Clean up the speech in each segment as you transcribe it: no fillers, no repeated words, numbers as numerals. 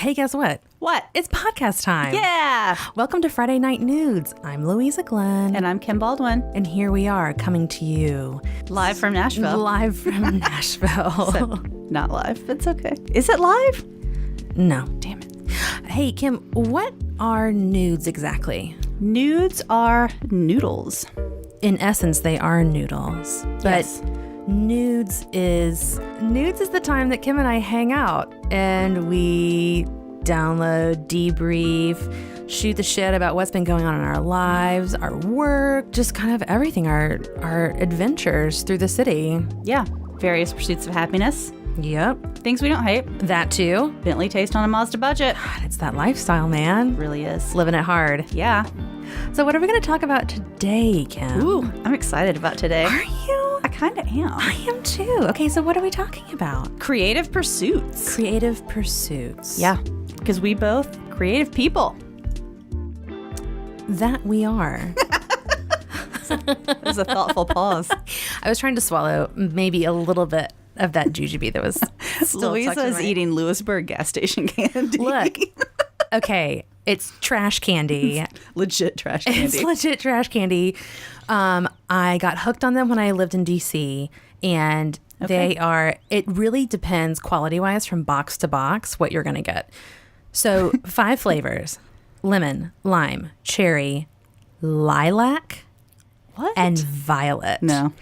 Hey, guess what? What? It's podcast time. Yeah. Welcome to Friday Night Noods. I'm Louisa Glenn. And I'm Kim Baldwin. And here we are coming to you. Live from Nashville. Live from Nashville. So, not live. It's okay. Is it live? No. Damn it. Hey, Kim, what are nudes exactly? Nudes are noodles. In essence, they are noodles. But Yes. nudes is the time that Kim and I hang out and we download, debrief, shoot the shit about what's been going on in our lives, our work, just kind of everything, our adventures through the city. Yeah. Various pursuits of happiness. Yep. Things we don't hate. That too. Bentley taste on a Mazda budget. God, it's that lifestyle, man. Really is. Living it hard. Yeah. So what are we going to talk about today, Kim? Ooh, I'm excited about today. Are you? I kind of am. I am too. Okay, so what are we talking about? Creative pursuits. Creative pursuits. Yeah. Because we both creative people. That we are. That was a thoughtful pause. I was trying to swallow maybe a little bit of that jujube that was still Louisa tucked in is my- got Lewisburg gas station candy. Look. Okay, it's trash candy. Legit trash candy. It's legit trash candy. I got hooked on them when I lived in DC, and they are, it really depends quality-wise from box to box what you're going to get. So 5 flavors: lemon, lime, cherry, lilac, What? and violet. No.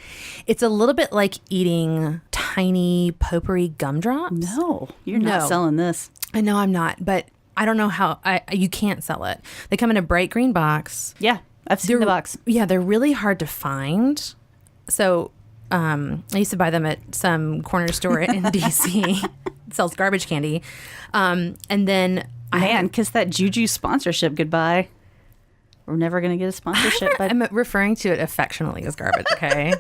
It's a little bit like eating tiny potpourri gumdrops. No, you're not No. selling this. I know I'm not, but I don't know how you can't sell it. They come in a bright green box. Yeah, I've seen the box. Yeah, they're really hard to find. So I used to buy them at some corner store in DC. It sells garbage candy. And then Man, kiss that Juju sponsorship goodbye. We're never going to get a sponsorship. But I'm referring to it affectionately as garbage, okay?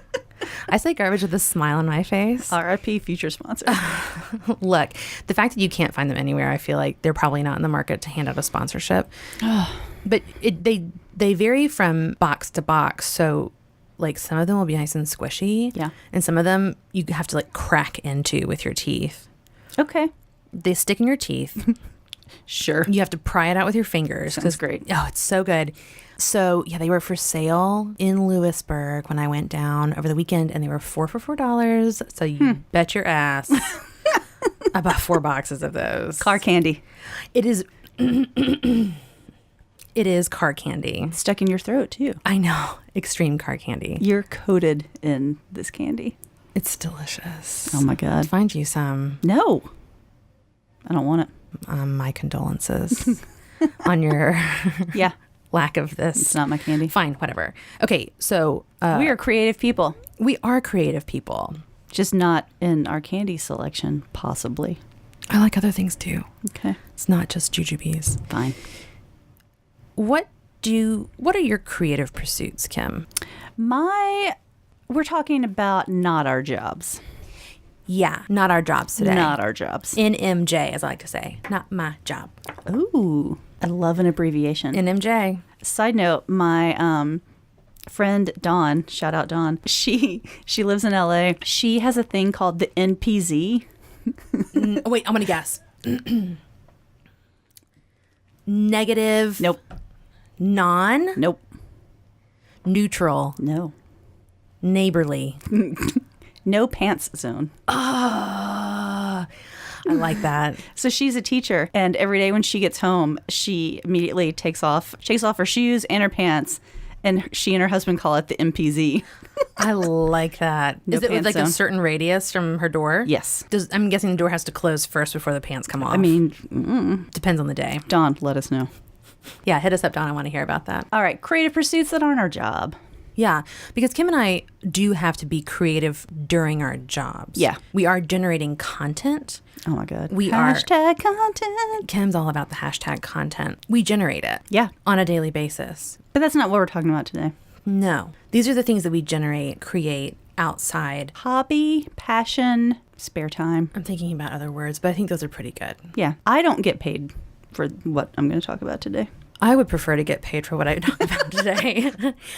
I say garbage with a smile on my face. RIP future sponsor. Look, the fact that you can't find them anywhere, I feel like they're probably not in the market to hand out a sponsorship. But they vary from box to box. So like some of them will be nice and squishy. Yeah. And some of them you have to like crack into with your teeth. Okay. They stick in your teeth. Sure. You have to pry it out with your fingers. Sounds great. Oh, it's so good. So yeah, they were for sale in Lewisburg when I went down over the weekend, and they were 4 for $4. So you bet your ass I bought 4 boxes of those. Car candy. It is. It is car candy. Stuck in your throat, too. I know. Extreme car candy. You're coated in this candy. It's delicious. Oh, my God. Find you some. No. I don't want it. My condolences on your Yeah. lack of this. It's not my candy. Fine, whatever. Okay, so We are creative people. we are creative people. Just not in our candy selection, possibly. I like other things too. Okay. It's not just jujubes. Fine. What are your creative pursuits, Kim? We're talking about not our jobs. Yeah, not our jobs today. Not our jobs. NMJ, as I like to say. Not my job. Ooh, I love an abbreviation. NMJ. Side note, my friend Dawn, shout out Dawn, she lives in LA. She has a thing called the NPZ. Wait, I'm going to guess. Negative. Nope. Non. Nope. Neutral. No. Neighborly. No pants zone. I like that. So she's a teacher, and every day when she gets home, she immediately takes off her shoes and her pants, and she and her husband call it the MPZ. I like that. No Is it with pants like a zone. certain radius from her door? Yes. I'm guessing the door has to close first before the pants come off. I mean, Depends on the day. Dawn, let us know. Yeah, hit us up, Dawn. I want to hear about that. All right, creative pursuits that aren't our job. Yeah, because Kim and I do have to be creative during our jobs. Yeah. We are generating content. Oh my God. We are. Hashtag content. Kim's all about the hashtag content. We generate it. Yeah. On a daily basis. But that's not what we're talking about today. No. These are the things that we generate, create outside. Hobby, passion, spare time. I'm thinking about other words, but I think those are pretty good. Yeah. I don't get paid for what I'm going to talk about today. I would prefer to get paid for what I talk about today.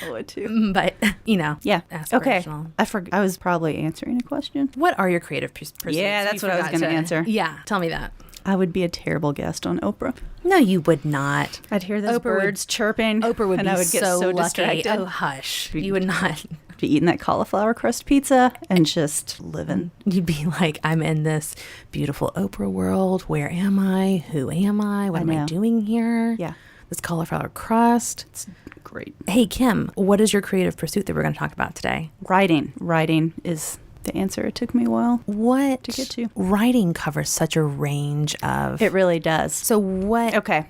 I would too. But, you know. Yeah. Okay. Aspirational. I was probably answering a question. What are your creative pursuits? Yeah, that's what I was going to answer. Yeah, tell me that. I would be a terrible guest on Oprah. No, you would not. I'd hear those Oprah birds chirping. Oprah would and be I would get so lucky. distracted. Oh, hush. You would not. Be eating that cauliflower crust pizza and just living. You'd be like, I'm in this beautiful Oprah world. Where am I? Who am I? What am I doing here? Yeah. This cauliflower crust. It's great. Hey, Kim, what is your creative pursuit that we're going to talk about today? Writing. Writing is the answer. It took me a while What to get to. Writing covers such a range of... It really does. So what... Okay.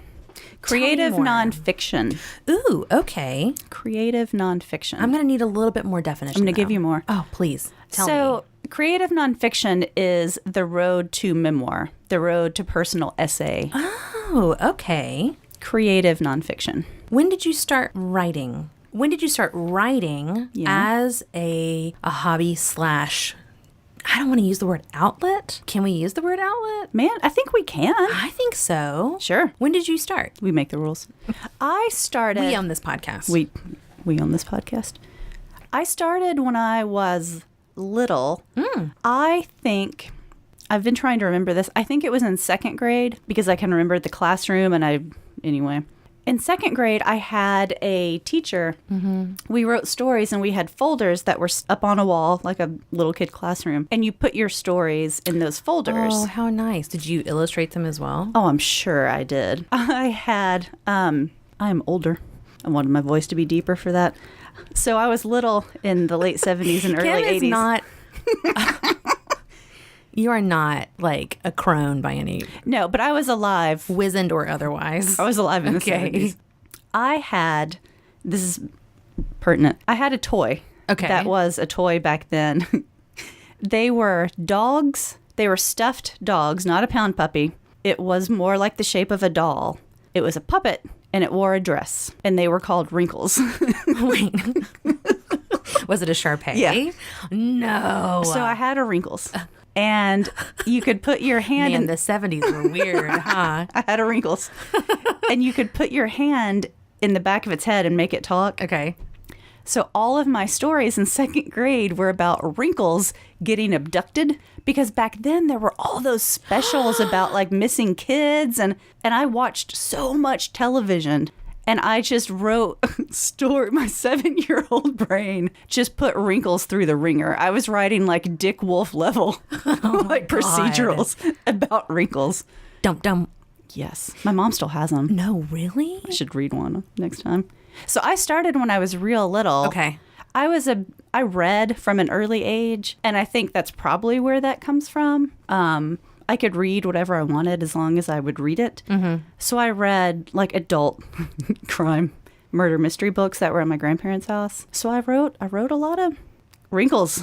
Creative more. nonfiction. Ooh, okay. Creative nonfiction. I'm going to need a little bit more definition. I'm going to give though. you more. Oh, please. Tell me. So, creative nonfiction is the road to memoir, the road to personal essay. Oh, okay. Creative nonfiction. When did you start writing? When did you start writing as a hobby slash... I don't want to use the word outlet. Can we use the word outlet? Man, I think we can. I think so. Sure. When did you start? We make the rules. I started... We own this podcast. We own this podcast. I started when I was little. I think... I've been trying to remember this. I think it was in second grade because I can remember the classroom anyway. In second grade, I had a teacher. We wrote stories and we had folders that were up on a wall, like a little kid classroom. And you put your stories in those folders. Oh, how nice. Did you illustrate them as well? Oh, I'm sure I did. I had, I'm older. I wanted my voice to be deeper for that. So I was little in the late 70s and early 80s. Not... You are not like a crone by any... No, but I was alive. Wizened or otherwise. I was alive in the 70s. I had, this is pertinent, I had a toy. Okay. That was a toy back then. They were dogs. They were stuffed dogs, not a pound puppy. It was more like the shape of a doll. It was a puppet, and it wore a dress. And they were called Wrinkles. Wait. Was it a Shar-Pei? Yeah. No. So I had a Wrinkles. And you could put your hand in the 70s were weird, huh? I had a Wrinkles. And you could put your hand in the back of its head and make it talk. Okay. So all of my stories in second grade were about Wrinkles getting abducted because back then there were all those specials about like missing kids and I watched so much television. And I just wrote story. My 7-year-old brain just put Wrinkles through the ringer. I was writing like Dick Wolf level, like procedurals about Wrinkles. Dum. Yes. My mom still has them. No, really? I should read one next time. So I started when I was real little. Okay. I read from an early age, and I think that's probably where that comes from. I could read whatever I wanted as long as I would read it. Mm-hmm. So I read like adult crime, murder mystery books that were at my grandparents' house. So I wrote a lot of Wrinkles.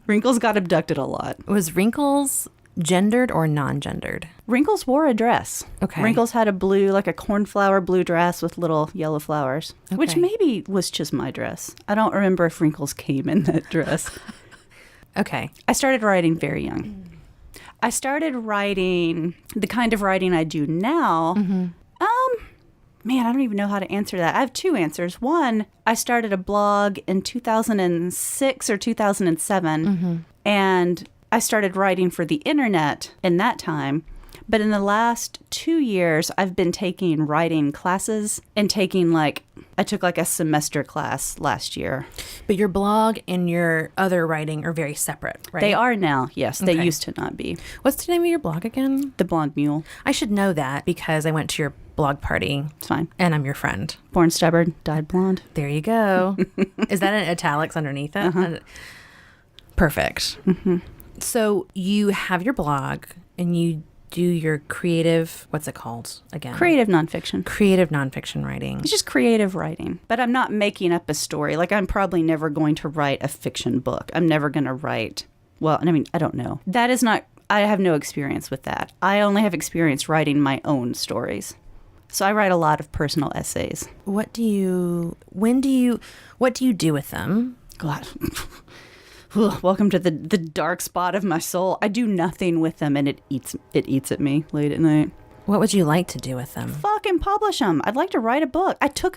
Wrinkles got abducted a lot. Was Wrinkles gendered or non-gendered? Wrinkles wore a dress. Okay. Wrinkles had a blue, like a cornflower blue dress with little yellow flowers, which maybe was just my dress. I don't remember if Wrinkles came in that dress. Okay. I started writing very young. I started writing the kind of writing I do now. Mm-hmm. Man, I don't even know how to answer that. I have two answers. One, I started a blog in 2006 or 2007, and I started writing for the internet in that time. But in the last 2 years, I've been taking writing classes and I took like a semester class last year. But your blog and your other writing are very separate, right? They are now, yes. Okay. They used to not be. What's the name of your blog again? The Blonde Mule. I should know that because I went to your blog party. It's fine. And I'm your friend. Born stubborn, died blonde. There you go. Is that in italics underneath it? Uh-huh. Perfect. Mm-hmm. So you have your blog and you do your creative, what's it called again? Creative nonfiction. Creative nonfiction writing. It's just creative writing. But I'm not making up a story. Like, I'm probably never going to write a fiction book. I'm never going to write, well, I mean, I don't know. That is not, I have no experience with that. I only have experience writing my own stories. So I write a lot of personal essays. What do you do with them? God. Welcome to the dark spot of my soul. I do nothing with them, and it eats at me late at night. What would you like to do with them? Fucking publish them. I'd like to write a book. I took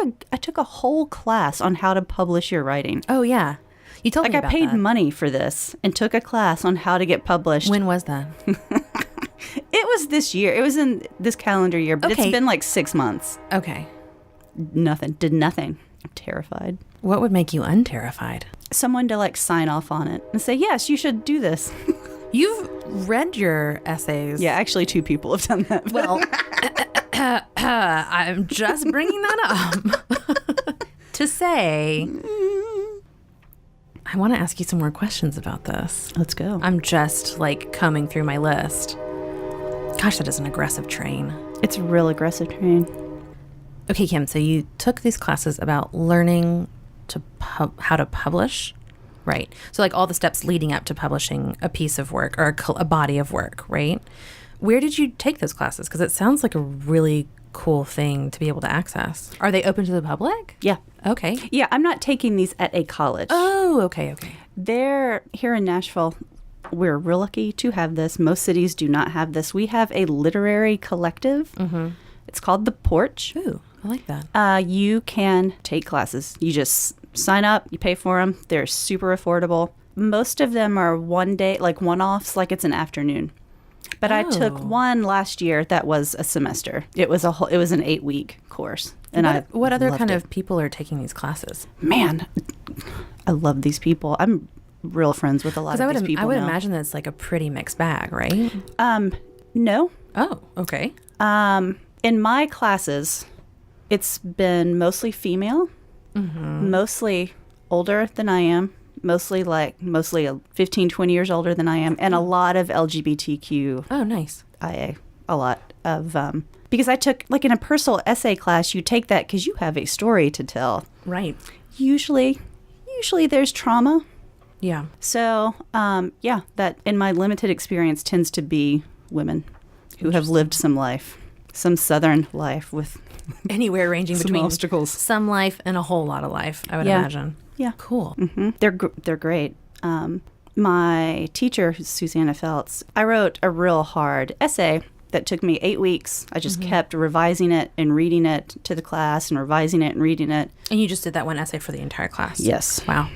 a whole class on how to publish your writing. Oh yeah, you told me about that. I paid money for this and took a class on how to get published. When was that? It It was this year. It was in this calendar year, but Okay. it's been like 6 months. Okay. Nothing. Did nothing. I'm terrified. What would make you unterrified? Someone to like sign off on it and say, yes, you should do this. You've read your essays. Yeah, actually 2 people have done that. Well, I'm just bringing that up to say I want to ask you some more questions about this. Let's go. I'm just like combing through my list. Gosh, that is an aggressive train. It's a real aggressive train. Okay, Kim, so you took these classes about learning to how to publish, right? So like all the steps leading up to publishing a piece of work or a body of work, right? Where did you take those classes? Because it sounds like a really cool thing to be able to access. Are they open to the public? Yeah. Okay. Yeah, I'm not taking these at a college. Oh, okay. They're here in Nashville. We're real lucky to have this. Most cities do not have this. We have a literary collective. Mm-hmm. It's called The Porch. Ooh, I like that. You can take classes. You just sign up, you pay for them. They're super affordable. Most of them are one day, like one-offs, like it's an afternoon. But I took one last year that was a semester. It was an 8-week course. And what other kind of people are taking these classes? Man, I love these people. I'm real friends with a lot of these people. I would now. imagine that's like a pretty mixed bag, right? No. Oh, okay. In my classes, it's been mostly female, mostly older than I am, mostly 15, 20 years older than I am, and a lot of LGBTQ. Oh, nice. IA, a lot of, because I took, like in a personal essay class, you take that because you have a story to tell. Right. Usually there's trauma. Yeah. So, that in my limited experience tends to be women who have lived some life, some Southern life with anywhere ranging some between obstacles, some life and a whole lot of life, I would imagine. Yeah. Cool. Mm-hmm. They're great. My teacher, Susanna Feltz, I wrote a real hard essay that took me 8 weeks. I just kept revising it and reading it to the class and revising it and reading it. And you just did that one essay for the entire class? Yes. Wow.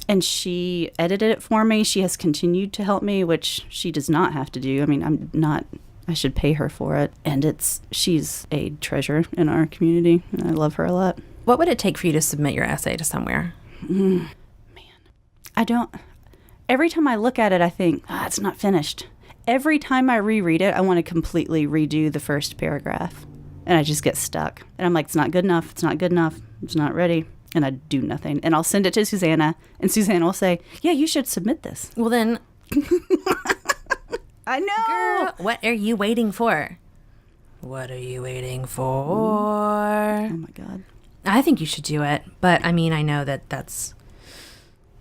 And she edited it for me. She has continued to help me, which she does not have to do. I mean, I should pay her for it. And she's a treasure in our community, and I love her a lot. What would it take for you to submit your essay to somewhere? Man, every time I look at it, I think, it's not finished. Every time I reread it, I want to completely redo the first paragraph. And I just get stuck. And I'm like, it's not good enough. It's not good enough. It's not ready. And I do nothing. And I'll send it to Susanna, and Susanna will say, yeah, you should submit this. Well, then... I know. Girl, what are you waiting for? What are you waiting for? Oh, my God. I think you should do it. But, I mean, I know that that's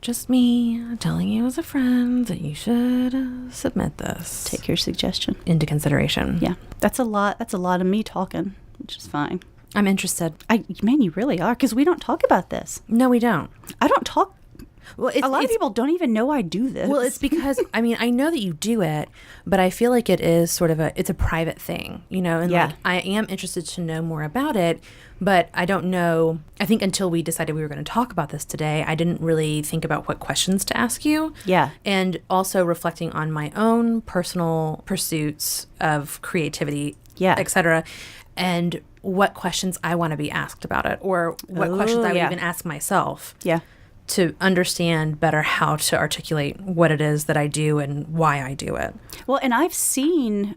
just me telling you as a friend that you should submit this. Take your suggestion into consideration. Yeah. That's a lot of me talking, which is fine. I'm interested. Man, you really are, because we don't talk about this. No, we don't. I don't talk. Well, a lot of people don't even know I do this. Well, it's because, I mean, I know that you do it, but I feel like it is sort of it's a private thing, you know? And like, I am interested to know more about it, but I don't know. I think until we decided we were going to talk about this today, I didn't really think about what questions to ask you. Yeah. And also reflecting on my own personal pursuits of creativity, et cetera, and what questions I want to be asked about it, or what questions I would even ask myself. Yeah. To understand better how to articulate what it is that I do and why I do it. Well, and I have seen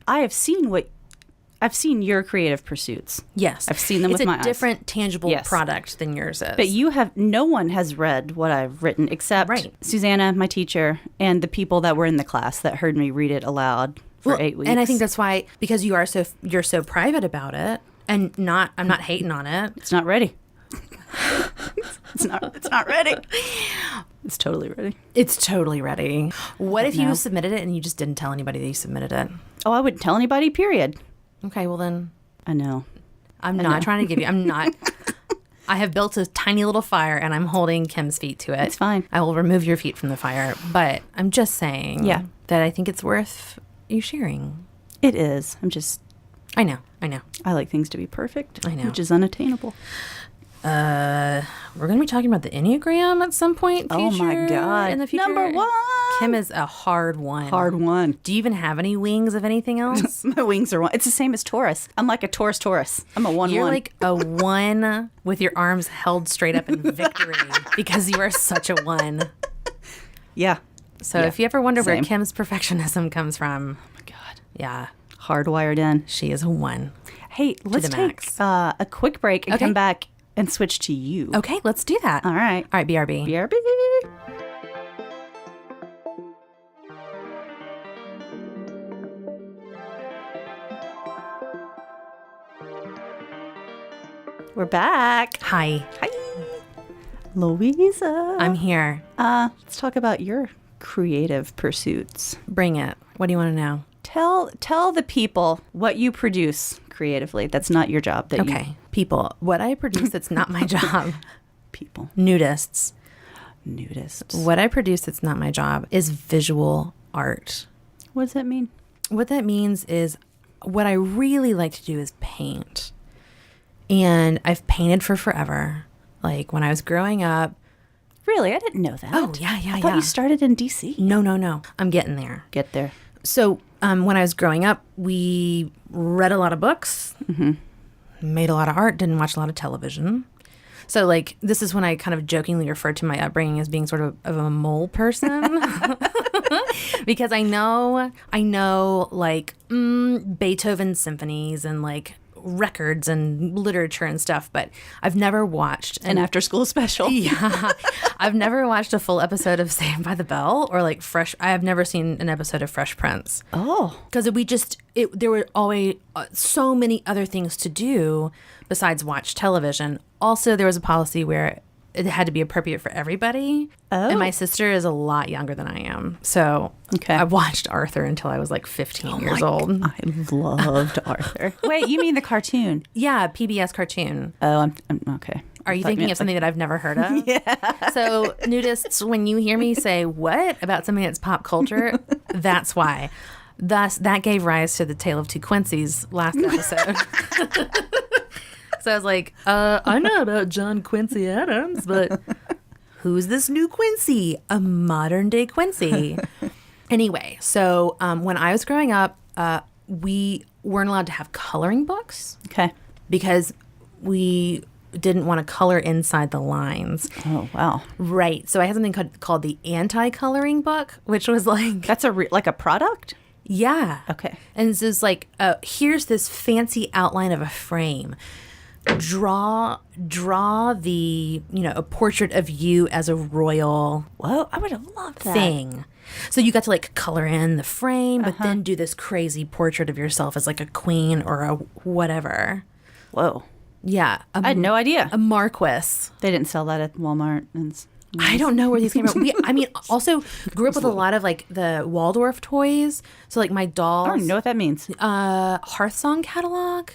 your creative pursuits. Yes. I've seen them with my eyes. It's a different tangible product than yours is. But no one has read what I've written except Susanna, my teacher, and the people that were in the class that heard me read it aloud for 8 weeks. And I think that's why, because you're so private about it, and I'm not hating on it. It's not ready. It's not ready. It's totally ready. It's totally ready. What if you submitted it and you just didn't tell anybody that you submitted it? Oh, I wouldn't tell anybody, period. Okay, well then. I know. I'm not trying to give you, I have built a tiny little fire and I'm holding Kim's feet to it. It's fine. I will remove your feet from the fire, but I'm just saying that I think it's worth you sharing. It is. I know. I like things to be perfect. I know. Which is unattainable. We're going to be talking about the Enneagram at some point. Oh my God. In the future. Number 1. Kim is a hard one. Hard one. Do you even have any wings of anything else? My wings are one. It's the same as Taurus. I'm like a Taurus. I'm a 1-1. You're like a 1 with your arms held straight up in victory because you are such a 1. Yeah. So if you ever wonder where Same. Kim's perfectionism comes from, Oh my God. yeah, Hardwired in. she is a 1. Hey, let's the take max. a quick break and Okay. come back and switch to you. Okay, let's do that. All right. All right, BRB. BRB. We're back. Hi, Hi. Louisa. I'm here. Let's talk about your creative pursuits. Bring it. What do you want to know? Tell the people what you produce creatively. That's not your job. That Okay, people, what I produce that's not my job. People. Nudists. Nudists. What I produce that's not my job is visual art. What does that mean? What that means is what I really like to do is paint. And I've painted for forever. Like when I was growing up. Really? I didn't know that. Oh, yeah. I thought you started in D.C. No. I'm getting there. Get there. So when I was growing up, we read a lot of books, made a lot of art, didn't watch a lot of television. So like this is when I kind of jokingly referred to my upbringing as being sort of a mole person. Because I know like Beethoven symphonies and like records and literature and stuff, but I've never watched An after school special. Yeah. I've never watched a full episode of Saved by the Bell or like I have never seen an episode of Fresh Prince. Oh. Because there were always so many other things to do besides watch television. Also, there was a policy where it had to be appropriate for everybody. Oh. And my sister is a lot younger than I am. So Okay. I watched Arthur until I was like 15 years old. I loved Arthur. Wait, you mean the cartoon? Yeah, PBS cartoon. Oh, I'm okay. Are you thinking of something that I've never heard of? Yeah. So nudists, when you hear me say what about something that's pop culture, that's why. Thus, that gave rise to the Tale of Two Quincy's last episode. So I was like, I know about John Quincy Adams, but who's this new Quincy? A modern day Quincy. Anyway, so when I was growing up, we weren't allowed to have coloring books. Okay. Because we didn't want to color inside the lines. Oh, wow. Right. So I had something called the anti-coloring book, which was like... That's like a product? Yeah. Okay. And it's just like, here's this fancy outline of a frame. Draw the, a portrait of you as a royal... Whoa, I would have loved that. thing. So you got to like color in the frame, but then do this crazy portrait of yourself as like a queen or a whatever. Whoa. Yeah. I had no idea. A marquis. They didn't sell that at Walmart. I don't know where these came from. Also grew up with a lot of like the Waldorf toys. So like my dolls. I don't know what that means. Hearth Song catalog.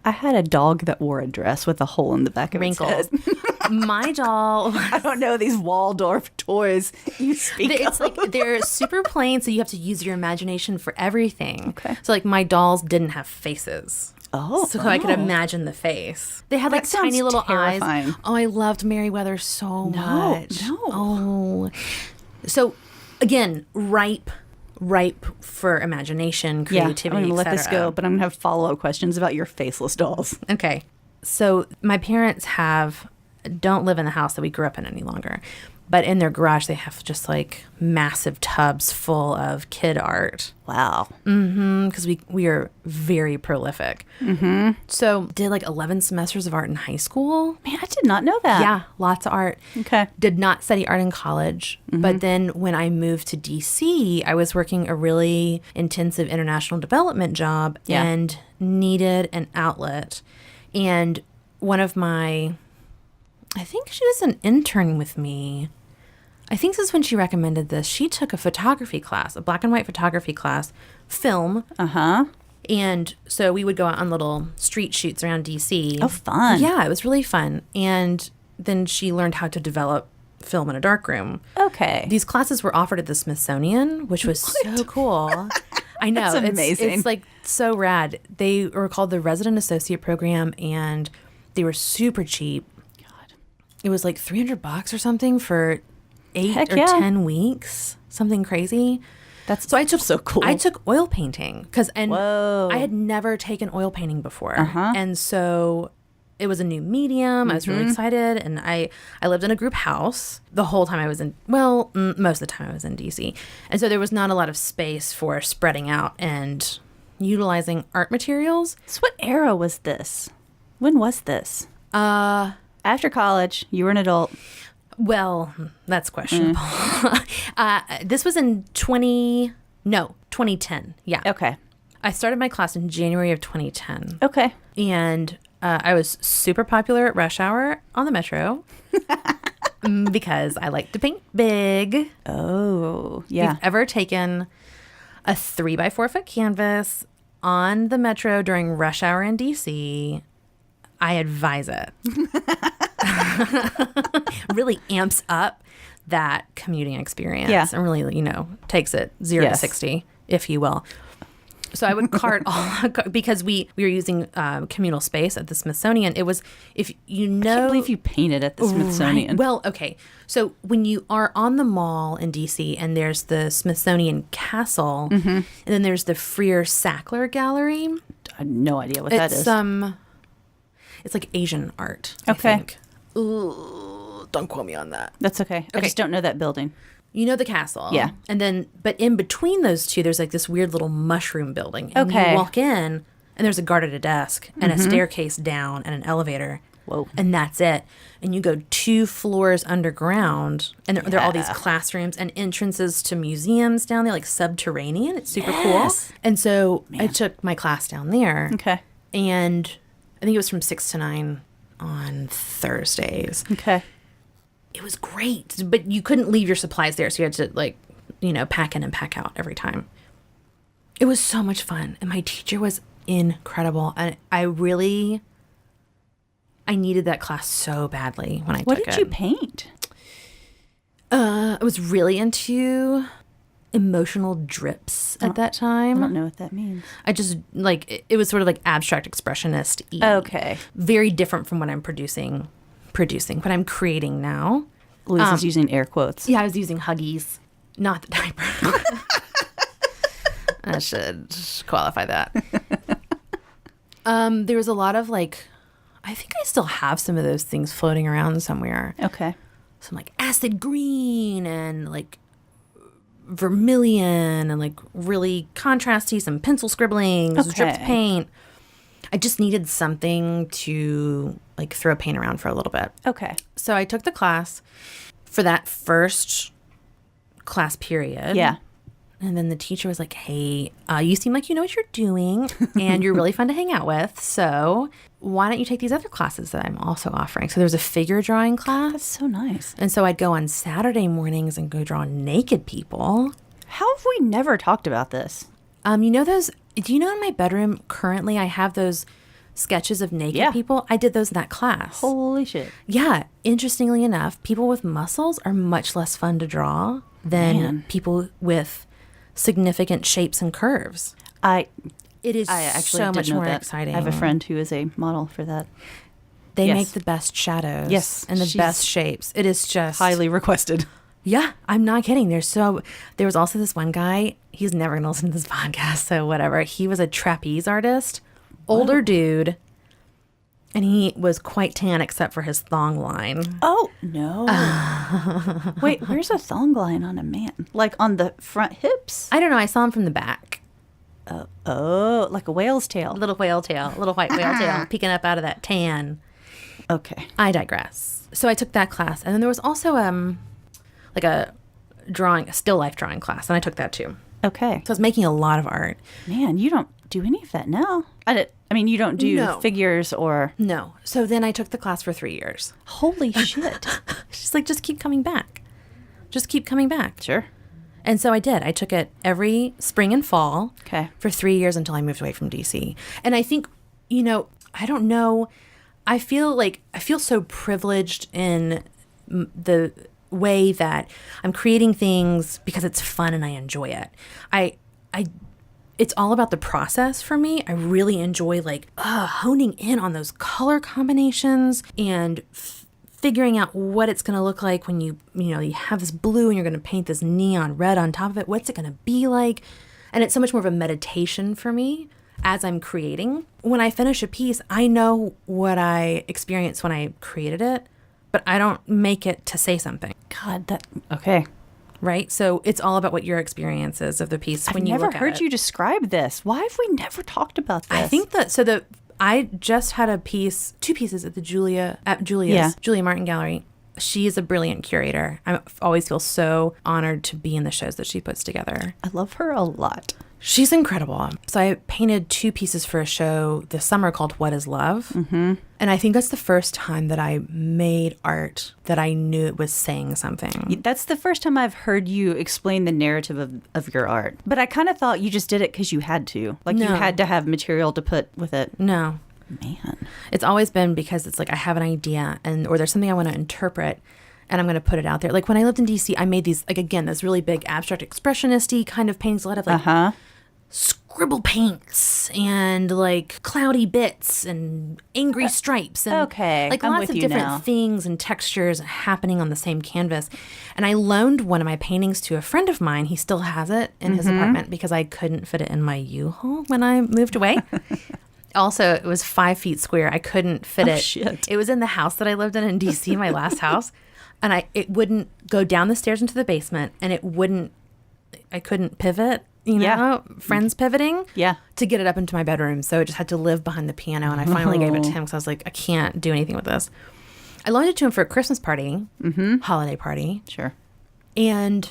I had a dog that wore a dress with a hole in the back of Wrinkles. its head. My doll. I don't know these Waldorf toys you speak It's like they're super plain, so you have to use your imagination for everything. Okay. So like my dolls didn't have faces. Oh. So I could imagine the face. They had like That sounds tiny little terrifying. eyes. Oh, I loved Merryweather so much. No. Oh. So again, ripe for imagination, creativity, I'm going to let this etc. go, but I'm going to have follow-up questions about your faceless dolls. Okay. So my parents don't live in the house that we grew up in any longer. But in their garage, they have just like massive tubs full of kid art. Wow. Because we are very prolific. So did like 11 semesters of art in high school. Man, I did not know that. Yeah, lots of art. Okay. Did not study art in college. But then when I moved to DC, I was working a really intensive international development job and needed an outlet. And one of I think she was an intern with me. I think this is when she recommended this. She took a photography class, a black and white photography class, film. And so we would go out on little street shoots around DC. Oh, fun. Yeah, it was really fun. And then she learned how to develop film in a darkroom. Okay. These classes were offered at the Smithsonian, which was so cool. I know. That's amazing. It's like so rad. They were called the Resident Associate Program, and they were super cheap. It was like $300 or something for 8 Heck or yeah. 10 weeks. something crazy. So I took so cool. I took oil painting Whoa. I had never taken oil painting before. And so it was a new medium. I was really excited. And I lived in a group house the whole time I was most of the time I was in DC. And so there was not a lot of space for spreading out and utilizing art materials. So what era was this? When was this? After college, you were an adult. Well, that's questionable. This was in 2010. Yeah. Okay. I started my class in January of 2010. Okay. And I was super popular at rush hour on the metro because I like to paint big. Oh, yeah. If you've ever taken a 3x4 foot canvas on the metro during rush hour in DC, I advise it. Really amps up that commuting experience and really, takes it 0 to 60, if you will. So I would cart all because we were using communal space at the Smithsonian. It was, if you know, I can't believe you painted at the Smithsonian. Right. Well, okay. So when you are on the mall in DC and there's the Smithsonian Castle, and then there's the Freer-Sackler Gallery. I have no idea what that is. It's like Asian art. Okay. I think. Ooh, don't quote me on that. That's okay. I just don't know that building. You know the castle. Yeah. And then, but in between those two, there's like this weird little mushroom building. And Okay. you walk in, and there's a guard at a desk, and a staircase down, and an elevator. Whoa. And that's it. And you go 2 floors underground, and there are all these classrooms and entrances to museums down there, like subterranean. It's super cool. And so I took my class down there. Okay. And I think it was from 6 to 9 on Thursdays. Okay. It was great, but you couldn't leave your supplies there, so you had to pack in and pack out every time. It was so much fun, and my teacher was incredible, and I needed that class so badly when I took it. What did you paint? I was really into emotional drips at that time. I don't know what that means. I just it was sort of like abstract expressionist-y. Okay. Very different from what I'm producing, what I'm creating now. Louisa's using air quotes. Yeah, I was using Huggies, not the diaper. I should qualify that. There was a lot of I think I still have some of those things floating around somewhere. Okay. Some acid green and vermilion and really contrasty, some pencil scribblings, dripped paint. I just needed something to throw paint around for a little bit. Okay. So I took the class for that first class period. Yeah. And then the teacher was like, hey, you seem like you know what you're doing and you're really fun to hang out with. So why don't you take these other classes that I'm also offering? So there was a figure drawing class. That's so nice. And so I'd go on Saturday mornings and go draw naked people. How have we never talked about this? Do you know in my bedroom currently I have those sketches of naked people? I did those in that class. Holy shit. Yeah. Interestingly enough, people with muscles are much less fun to draw than people with significant shapes and curves. It is so much more exciting. I have a friend who is a model for that. They make the best shadows. Yes. And the best shapes. It is just highly requested. Yeah, I'm not kidding. There was also this one guy, he's never going to listen to this podcast, so whatever. He was a trapeze artist, older dude, and he was quite tan except for his thong line. Oh, no. Wait, where's a thong line on a man? On the front hips? I don't know. I saw him from the back. Oh, like a whale's tail. A little white whale tail peeking up out of that tan. Okay. I digress. So I took that class. And then there was also a still life drawing class, and I took that too. Okay. So I was making a lot of art. Man, you don't do any of that now. I mean, you don't do figures or... No. So then I took the class for 3 years. Holy shit. She's like, just keep coming back. Just keep coming back. Sure. And so I did. I took it every spring and fall for 3 years until I moved away from DC. And I think, I don't know. I feel so privileged in the way that I'm creating things because it's fun and I enjoy it. It's all about the process for me. I really enjoy honing in on those color combinations and figuring out what it's going to look like when you have this blue and you're going to paint this neon red on top of it. What's it going to be like? And it's so much more of a meditation for me as I'm creating. When I finish a piece, I know what I experienced when I created it, but I don't make it to say something. God, okay. Right? So it's all about what your experience is of the piece when you look at it. I've never heard you describe this. Why have we never talked about this? I think that, I just had two pieces at Julia's Julia Martin Gallery. She is a brilliant curator. I always feel so honored to be in the shows that she puts together. I love her a lot. She's incredible. So I painted 2 pieces for a show this summer called What is Love? Mm-hmm. And I think that's the first time that I made art that I knew it was saying something. That's the first time I've heard you explain the narrative of your art. But I kind of thought you just did it because you had to. Like you had to have material to put with it. No. Man. It's always been because it's like I have an idea or there's something I want to interpret and I'm going to put it out there. Like when I lived in DC, I made these, like again, those really big abstract expressionist-y kind of paintings, a lot of like scribble paints and like cloudy bits and angry stripes and like lots of different things and textures happening on the same canvas. And I loaned one of my paintings to a friend of mine. He still has it in his apartment because I couldn't fit it in my U-Haul when I moved away. Also, it was 5 feet square. I couldn't fit it. Shit. It was in the house that I lived in DC, my last house. And it wouldn't go down the stairs into the basement. And I couldn't pivot, friends pivoting to get it up into my bedroom. So it just had to live behind the piano. And I finally gave it to him because I was like, I can't do anything with this. I loaned it to him for a Christmas party, holiday party. Sure. And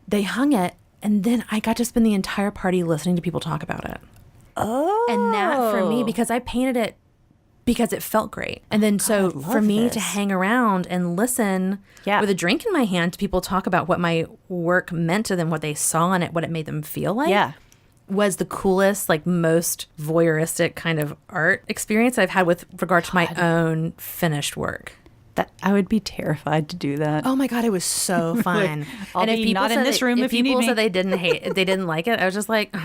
they hung it. And then I got to spend the entire party listening to people talk about it. Oh. And that for me, because I painted it because it felt great. And then for me to hang around and listen with a drink in my hand to people talk about what my work meant to them, what they saw in it, what it made them feel like was the coolest, like most voyeuristic kind of art experience I've had with regard to my own finished work. That I would be terrified to do that. Oh my God, it was so fun. I'll be not in this room if you need me. If people said they didn't like it, I was just like,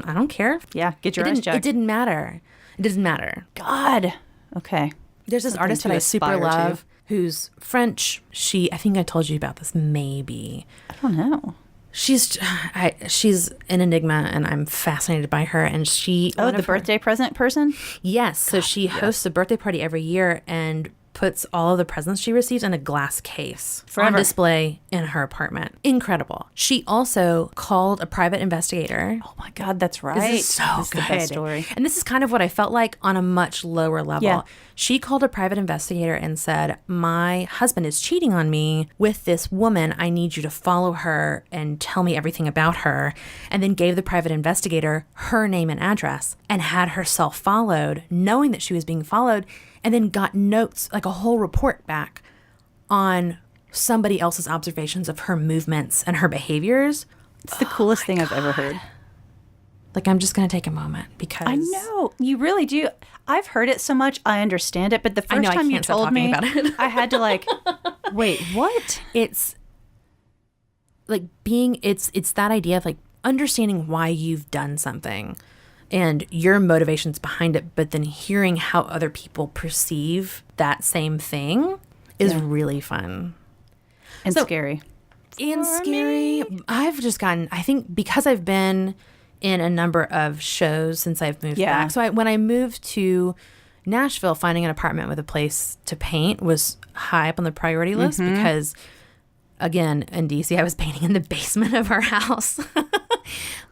I don't care. Yeah, get your eyes checked. It didn't matter. It doesn't matter. God. Okay. There's this artist that I super love who's French. I think I told you about this, maybe. I don't know. She's an enigma, and I'm fascinated by her. And the birthday present person? Yes. So she hosts a birthday party every year and puts all of the presents she receives in a glass case on display in her apartment. Incredible. She also called a private investigator. Oh my God, that's right. This is so good. The best story. And this is kind of what I felt like on a much lower level. Yeah. She called a private investigator and said, my husband is cheating on me with this woman. I need you to follow her and tell me everything about her. And then gave the private investigator her name and address and had herself followed, knowing that she was being followed, and then got notes, like a whole report back on somebody else's observations of her movements and her behaviors. It's the coolest thing I've ever heard. Like, I'm just going to take a moment because... I know. You really do. I've heard it so much, I understand it. But the first time you told me, about it. I had to like, wait, what? It's like it's that idea of like understanding why you've done something and your motivations behind it, but then hearing how other people perceive that same thing is really fun. And scary. And scary. I've just gotten, I think because I've been in a number of shows since I've moved back. So when I moved to Nashville, finding an apartment with a place to paint was high up on the priority list because, again, in DC, I was painting in the basement of our house.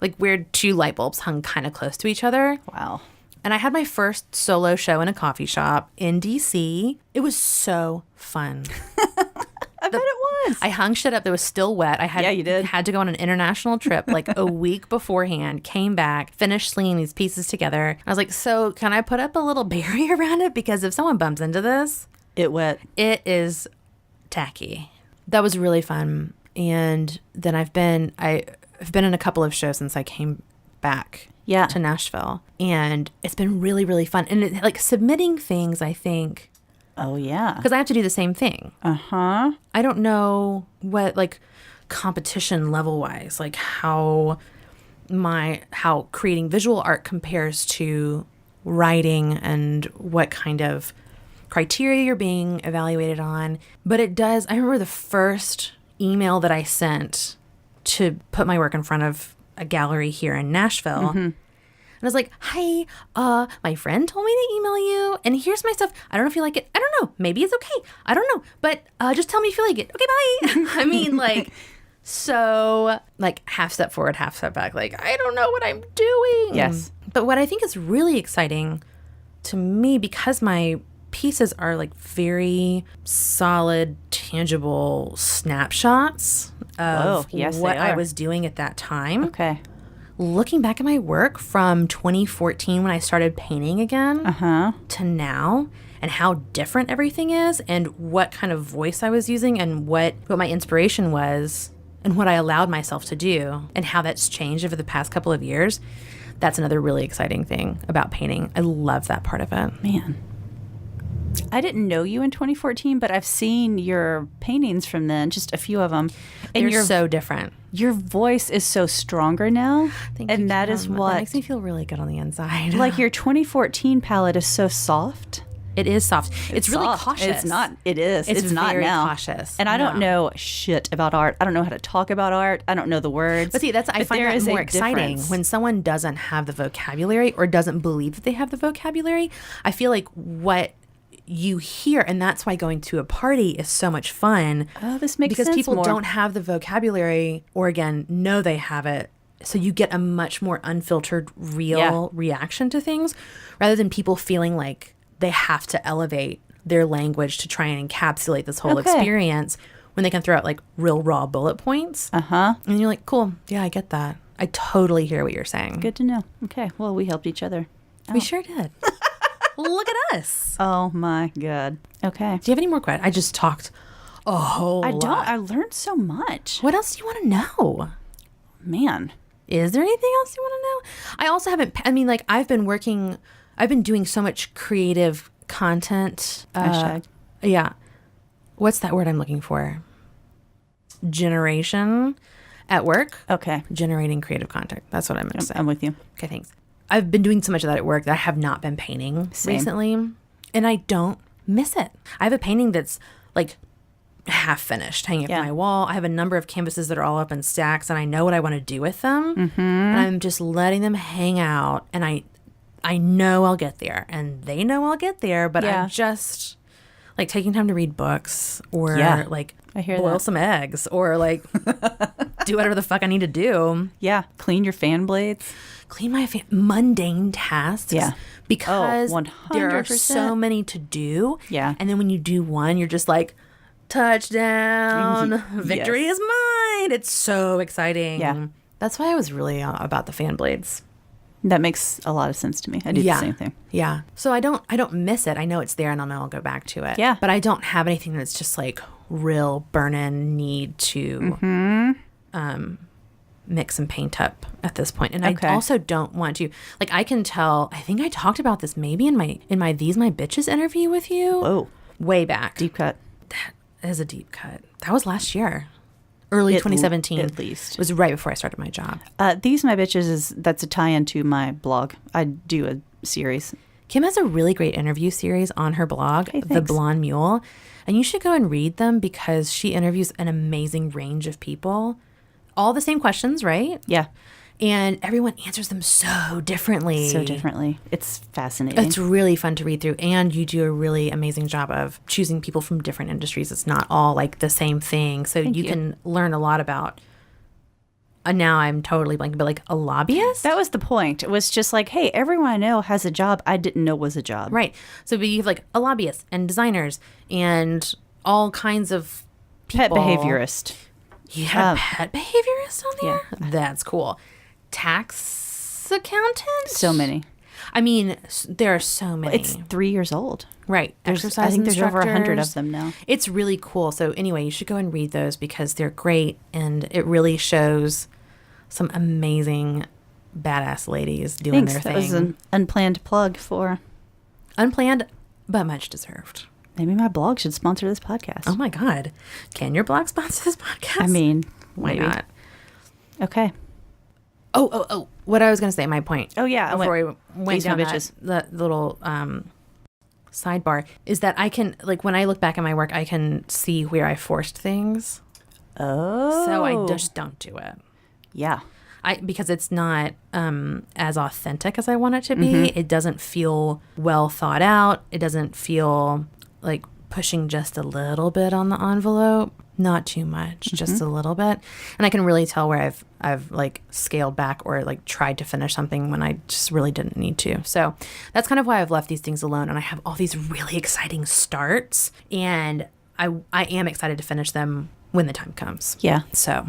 Like where 2 light bulbs hung kind of close to each other. Wow. And I had my first solo show in a coffee shop in DC. It was so fun. I bet it was. I hung shit up that was still wet. You did. Had to go on an international trip like a week beforehand, came back, finished slinging these pieces together. I was like, so can I put up a little barrier around it? Because if someone bumps into this, it is tacky. That was really fun. And then I've been in a couple of shows since I came back to Nashville. And it's been really, really fun. And like submitting things, I think... Oh, yeah. Because I have to do the same thing. Uh-huh. I don't know what, like, competition level-wise, like how creating visual art compares to writing and what kind of criteria you're being evaluated on. But it does. I remember the first email that I sent to put my work in front of a gallery here in Nashville. And I was like, hi, my friend told me to email you, and here's my stuff. I don't know if you like it. I don't know. Maybe it's okay. I don't know. But just tell me if you like it. Okay, bye. I mean, like, so, like, half step forward, half step back. Like, I don't know what I'm doing. Yes. But what I think is really exciting to me, because my pieces are, like, very solid, tangible snapshots of what I was doing at that time. Okay. Looking back at my work from 2014 when I started painting again to now, and how different everything is, and what kind of voice I was using, and what my inspiration was, and what I allowed myself to do, and how that's changed over the past couple of years, that's another really exciting thing about painting. I love that part of it. Man. I didn't know you in 2014, but I've seen your paintings from then, just a few of them. And They're so different. Your voice is so stronger now. Thank you, and that Kim. is what That makes me feel really good on the inside. Like your 2014 palette is so soft. It is soft. It's really soft. cautious. It's not. It is. It's not very now. cautious. And I don't know shit about art. I don't know how to talk about art. I don't know the words. But see, I find that more exciting when someone doesn't have the vocabulary or doesn't believe that they have the vocabulary. I feel like what you hear, and that's why going to a party is so much fun. Oh, this makes sense. Because people more. don't have the vocabulary, or again, know they have it. So you get a much more unfiltered, real reaction to things, rather than people feeling like they have to elevate their language to try and encapsulate this whole experience, when they can throw out like real raw bullet points. And you're like, cool. Yeah, I get that. I totally hear what you're saying. Good to know. Okay. Well, we helped each other. We sure did. Look at us. Oh my God. Okay. Do you have any more questions? I just talked a whole lot. I don't. I learned so much. What else do you want to know? Man. Is there anything else you want to know? I also haven't, I mean, like, I've been doing so much creative content. Hashtag. Yeah. What's that word I'm looking for? Generation at work. Okay. Generating creative content. That's what I'm going to say. I'm with you. Okay, thanks. I've been doing so much of that at work that I have not been painting recently, and I don't miss it. I have a painting that's like half finished, hanging up on my wall. I have a number of canvases that are all up in stacks, and I know what I want to do with them. And I'm just letting them hang out, and I know I'll get there, and they know I'll get there, but I'm just like taking time to read books, or like boil some eggs, or like do whatever the fuck I need to do. Yeah. Clean your fan blades. Clean my mundane tasks. Yeah. Because 100%. there are so many to do. Yeah. And then when you do one, you're just like, touchdown. Victory is mine. It's so exciting. Yeah. That's why I was really about the fan blades. That makes a lot of sense to me. I do the same thing. Yeah. So I don't miss it. I know it's there, and I'll go back to it. Yeah. But I don't have anything that's just like real burn-in need to mix and paint up at this point. And I also don't want to, like, I can tell, I think I talked about this maybe in my These My Bitches interview with you. Whoa. Way back. Deep cut. That is a deep cut. That was last year. Early 2017. At least. It was right before I started my job. These My Bitches that's a tie-in to my blog. I do a series. Kim has a really great interview series on her blog, Hey, The Blonde Mule. And you should go and read them, because she interviews an amazing range of people. All the same questions, right? Yeah. And everyone answers them so differently. So differently. It's fascinating. It's really fun to read through. And you do a really amazing job of choosing people from different industries. It's not all like the same thing. So you can learn a lot about, now I'm totally blanking, but like a lobbyist? That was the point. It was just like, hey, everyone I know has a job I didn't know was a job. Right. So you have like a lobbyist and designers and all kinds of people. Pet behaviorist. You had a pet behaviorist on there? Yeah. That's cool. Tax accountant? So many. I mean, there are so many. It's 3 years old. Right. Exercise I think there's over 100 of them now. It's really cool. So anyway, you should go and read those, because they're great, and it really shows some amazing badass ladies doing their thing. That was an unplanned plug for... Unplanned, but much deserved. Maybe my blog should sponsor this podcast. Oh my God. Can your blog sponsor this podcast? I mean, why not? Okay. Oh, what I was going to say, my point. Oh, yeah. Before we went down bitches. that little sidebar, is that I can, like, when I look back at my work, I can see where I forced things. Oh. So I just don't do it. Yeah. Because it's not as authentic as I want it to be. It doesn't feel well thought out. It doesn't feel like pushing just a little bit on the envelope. Not too much, just a little bit. And I can really tell where I've like scaled back or like tried to finish something when I just really didn't need to. So that's kind of why I've left these things alone. And I have all these really exciting starts, and I am excited to finish them when the time comes. Yeah. So,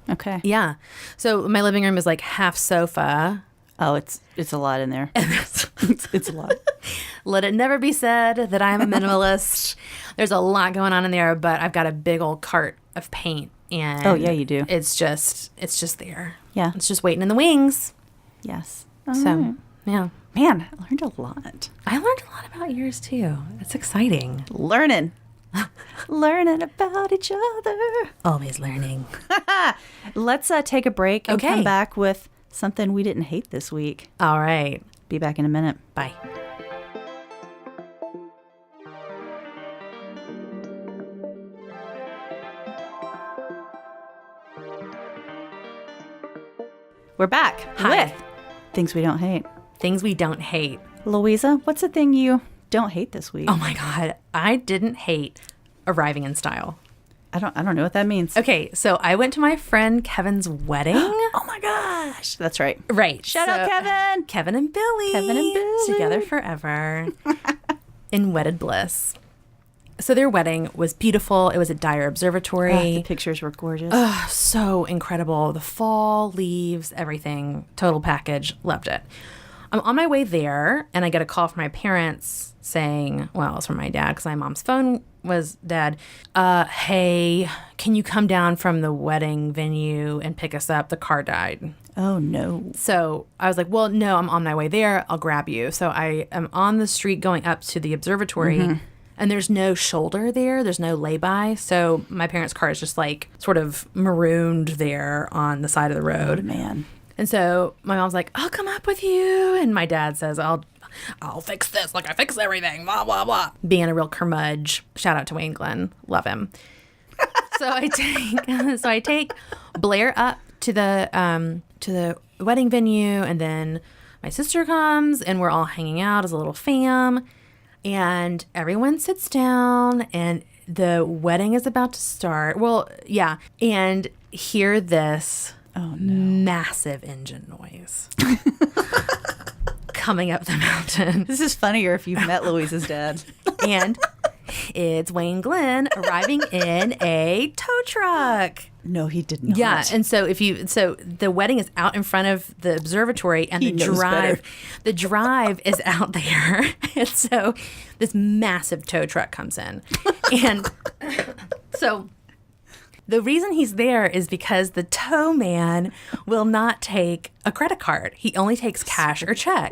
Okay. yeah. So my living room is like half sofa. Oh, it's a lot in there. It's a lot. Let it never be said that I'm a minimalist. There's a lot going on in there, but I've got a big old cart of paint, and Oh, yeah, you do. It's just there. Yeah. It's just waiting in the wings. Yes. So, yeah. Man, I learned a lot. I learned a lot about yours too. It's exciting. Learning about each other. Always learning. Let's take a break and Okay. come back with something we didn't hate this week. All right. Be back in a minute. Bye. We're back Hi. with things we don't hate. Things we don't hate. Louisa, what's the thing you don't hate this week? Oh my God. I didn't hate arriving in style. I don't know what that means. Okay. So I went to my friend Kevin's wedding. Oh my gosh. That's right. Right. Shout out Kevin. Kevin and Billy. Kevin and Billy. Together forever. In wedded bliss. So their wedding was beautiful. It was at Dyer Observatory. The pictures were gorgeous. So incredible. The fall, leaves, everything. Total package. Loved it. I'm on my way there, and I get a call from my parents saying, well, it's from my dad because my mom's phone was dead. Hey, can you come down from the wedding venue and pick us up? The car died. Oh, no. So I was like, well, no, I'm on my way there. I'll grab you. So I am on the street going up to the observatory, and there's no shoulder there. There's no lay-by. So my parents' car is just like sort of marooned there on the side of the road. Oh, man. And so my mom's like, I'll come up with you. And my dad says, I'll fix this. Like I fix everything. Blah, blah, blah. Being a real curmudge. Shout out to Wayne Glenn. Love him. So I take Blair up to the wedding venue, and then my sister comes, and we're all hanging out as a little fam, and everyone sits down, and the wedding is about to start. Well, yeah, and hear this massive engine noise coming up the mountain. This is funnier if you've met Louisa's dad. And it's Wayne Glenn arriving in a tow truck. No, he did not. Yeah, and so the wedding is out in front of the observatory, and He knows better. the drive is out there, and so this massive tow truck comes in, and so the reason he's there is because the tow man will not take a credit card. He only takes cash or check.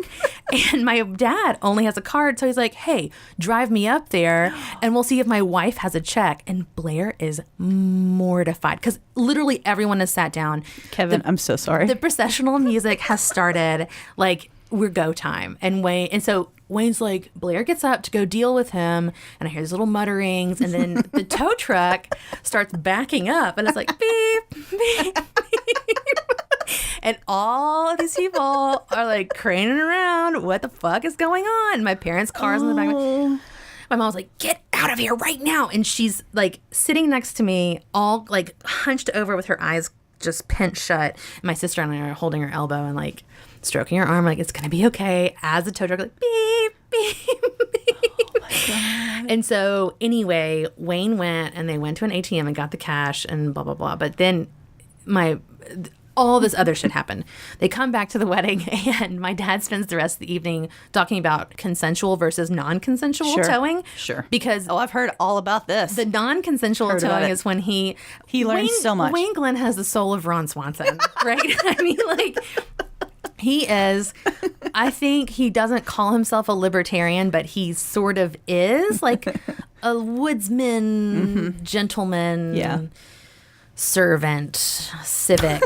And my dad only has a card. So he's like, hey, drive me up there and we'll see if my wife has a check. And Blair is mortified because literally everyone has sat down. Kevin, I'm so sorry. The processional music has started. Like, we're go time. And so Wayne's like, Blair gets up to go deal with him, and I hear these little mutterings, and then the tow truck starts backing up, and it's like, beep, beep, beep. And all of these people are like craning around. What the fuck is going on? My parents' car's in the back. My mom's like, get out of here right now. And she's like sitting next to me, all like hunched over with her eyes just pinched shut. And my sister and I are holding her elbow and like stroking her arm, like, it's gonna be okay. As the tow truck, like, beep, beep, beep. Oh my God. And so anyway, Wayne went and they went to an ATM and got the cash and blah, blah, blah. But then all this other shit happened. They come back to the wedding, and my dad spends the rest of the evening talking about consensual versus non-consensual towing. Sure. Because I've heard all about this. the non-consensual towing is when he learns so much. Wayne Glenn has the soul of Ron Swanson, right? I mean, like, he is, I think he doesn't call himself a libertarian, but he sort of is, like a woodsman, gentleman, servant, civic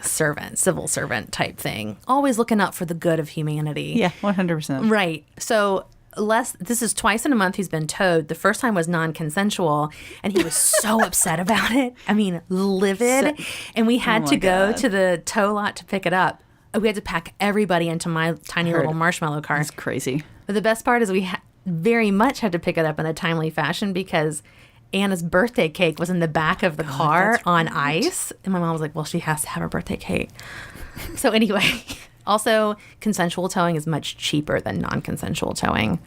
servant, civil servant type thing. Always looking out for the good of humanity. Yeah, 100%. Right. So This is twice in a month he's been towed. The first time was non-consensual, and he was so upset about it. I mean, livid. And we had to go to the tow lot to pick it up. We had to pack everybody into my tiny little marshmallow car. That's crazy. But the best part is we very much had to pick it up in a timely fashion because Anna's birthday cake was in the back of the car on ice. And my mom was like, well, she has to have her birthday cake. So anyway, also consensual towing is much cheaper than non-consensual towing.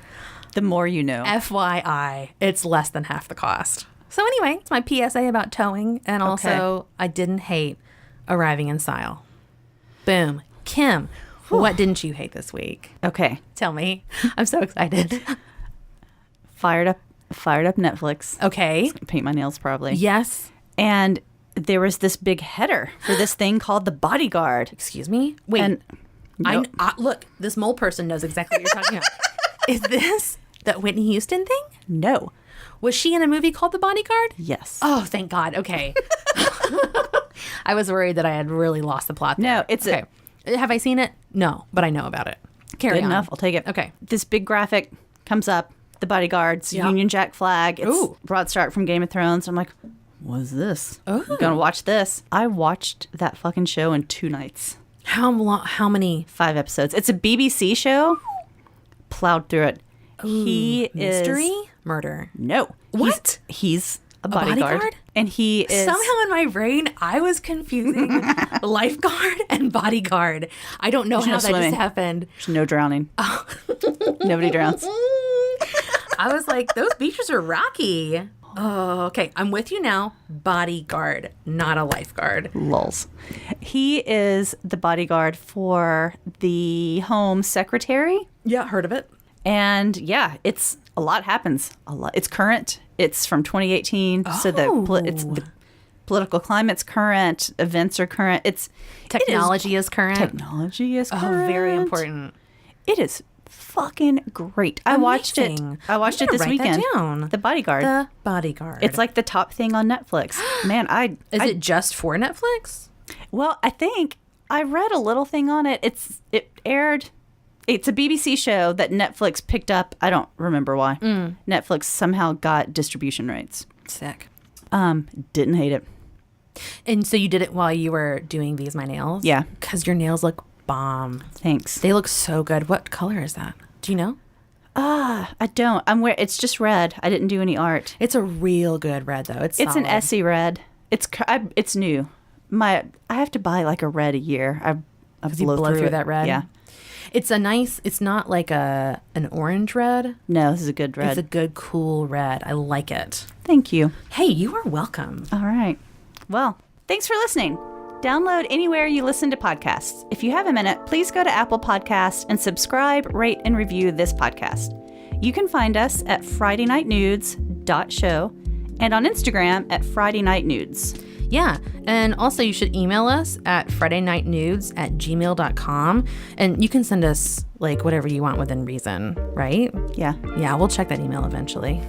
The more you know. FYI, it's less than half the cost. So anyway, it's my PSA about towing. And also, I didn't hate arriving in style. Boom. Kim, what didn't you hate this week? Okay. Tell me. I'm so excited. Fired up Netflix. Okay. Paint my nails probably. Yes. And there was this big header for this thing called The Bodyguard. Excuse me? Wait. And I look, this mole person knows exactly what you're talking about. Is this the Whitney Houston thing? No. Was she in a movie called The Bodyguard? Yes. Oh, thank God. Okay. I was worried that I had really lost the plot there. No, it's okay. Have I seen it? No, but I know about it. Carry Good on. enough. I'll take it. Okay. This big graphic comes up. The Bodyguard's Union Jack flag. It's Rod Stark from Game of Thrones. I'm like, what is this? Oh. I'm gonna watch this. I watched that fucking show in 2 nights. How many? 5 episodes. It's a BBC show. Plowed through it. Ooh, He mystery? is Murder. No. What? He's a bodyguard. bodyguard? And he is Somehow in my brain, I was confusing lifeguard and bodyguard. I don't know how that just happened. There's no drowning. Oh. Nobody drowns. I was like, those beaches are rocky. Oh, okay. I'm with you now. Bodyguard, not a lifeguard. Lulz. He is the bodyguard for the Home Secretary. Yeah, heard of it. And yeah, it's a lot happens. A lot. It's current. It's from 2018. So the political climate's current. Events are current. Technology is current. Technology is current. Oh, very important. It is fucking great. I watched it. I watched it this weekend. That down. The Bodyguard. The Bodyguard. It's like the top thing on Netflix. Man, Is it just for Netflix? Well, I think I read a little thing on it. It aired. It's a BBC show that Netflix picked up. I don't remember why. Netflix somehow got distribution rights. Sick. Didn't hate it. And so you did it while you were doing These My Nails? Yeah. Because your nails look bomb. Thanks. They look so good. What color is that? Do you know? I don't. It's just red. I didn't do any art. It's a real good red, though. It's an Essie red. It's new. I have to buy like a red a year. I blow through that red? Yeah. It's not like an orange red. No, this is a good red. It's a good, cool red. I like it. Thank you. Hey, you are welcome. All right. Well, thanks for listening. Download anywhere you listen to podcasts. If you have a minute, please go to Apple Podcasts and subscribe, rate, and review this podcast. You can find us at FridayNightNoods.show and on Instagram at FridayNightNoods. Yeah, and also you should email us at FridayNightNoods@gmail.com, and you can send us like whatever you want within reason, right? Yeah. Yeah, we'll check that email eventually.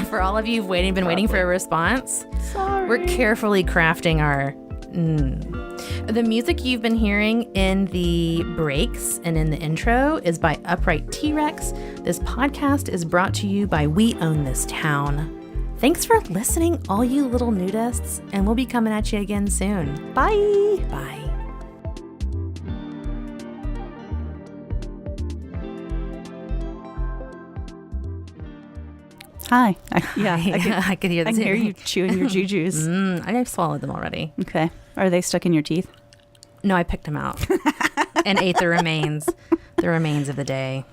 For all of you who've been waiting for a response, sorry. We're carefully crafting our... The music you've been hearing in the breaks and in the intro is by Upright T-Rex. This podcast is brought to you by We Own This Town. Thanks for listening, all you little nudists, and we'll be coming at you again soon. Bye. Bye. Hi. I could hear I can hear you chewing your jujus. I've swallowed them already. Okay. Are they stuck in your teeth? No, I picked them out and ate the remains of the day.